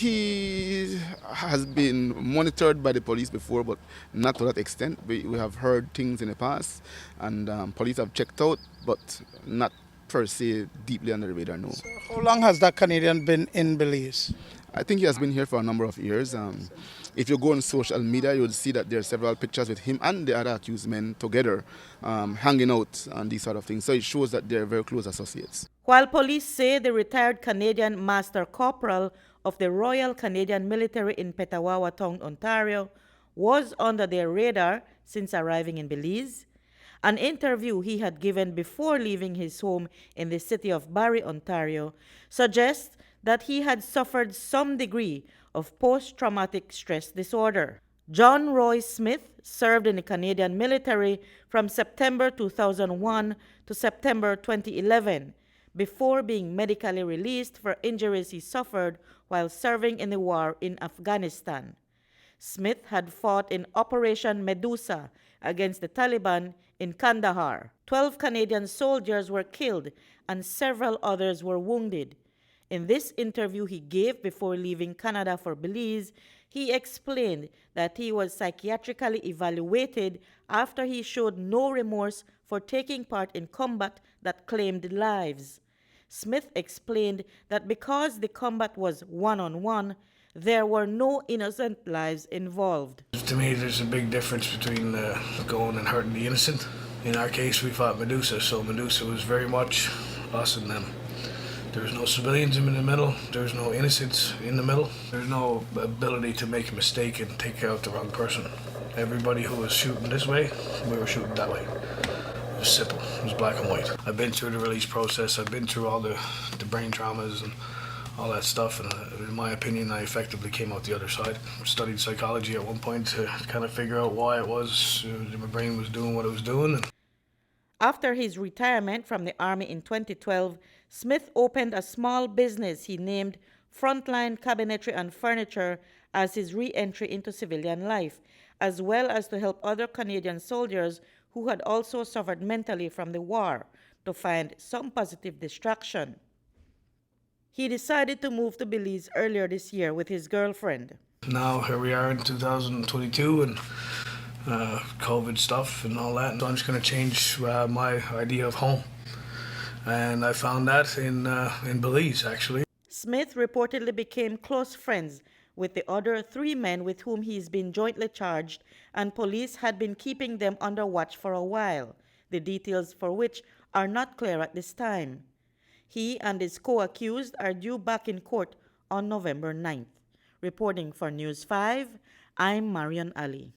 He has been monitored by the police before, but not to that extent. We have heard things in the past, and police have checked out, but not per se deeply under the radar, no. So how long has that Canadian been in Belize? I think he has been here for a number of years. If you go on social media, you'll see that there are several pictures with him and the other accused men together, hanging out and these sort of things. So it shows that they're very close associates. While police say the retired Canadian Master Corporal of the Royal Canadian Military in Petawawa Town, Ontario, was under their radar since arriving in Belize, an interview he had given before leaving his home in the city of Barrie, Ontario, suggests that he had suffered some degree of post-traumatic stress disorder. John Roy Smith served in the Canadian military from September 2001 to September 2011 before being medically released for injuries he suffered while serving in the war in Afghanistan. Smith had fought in Operation Medusa against the Taliban in Kandahar. 12 Canadian soldiers were killed and several others were wounded. In this interview he gave before leaving Canada for Belize, he explained that he was psychiatrically evaluated after he showed no remorse for taking part in combat that claimed lives. Smith explained that because the combat was one-on-one, there were no innocent lives involved. To me, there's a big difference between going and hurting the innocent. In our case, we fought Medusa, so Medusa was very much us and them. There was no civilians in the middle, there was no innocents in the middle. There's no ability to make a mistake and take out the wrong person. Everybody who was shooting this way, we were shooting that way. It was simple, it was black and white. I've been through the release process, I've been through all the brain traumas and all that stuff, and in my opinion, I effectively came out the other side. Studied psychology at one point to kind of figure out why it was my brain was doing what it was doing. After his retirement from the Army in 2012, Smith opened a small business he named Frontline Cabinetry and Furniture as his re-entry into civilian life, as well as to help other Canadian soldiers who had also suffered mentally from the war to find some positive distraction. He decided to move to Belize earlier this year with his girlfriend. Now here we are in 2022 and COVID stuff and all that. So I'm just going to change my idea of home. And I found that in Belize, actually. Smith reportedly became close friends with the other 3 men with whom he's been jointly charged, and police had been keeping them under watch for a while, the details for which are not clear at this time. He and his co-accused are due back in court on November 9th. Reporting for News 5, I'm Marion Ali.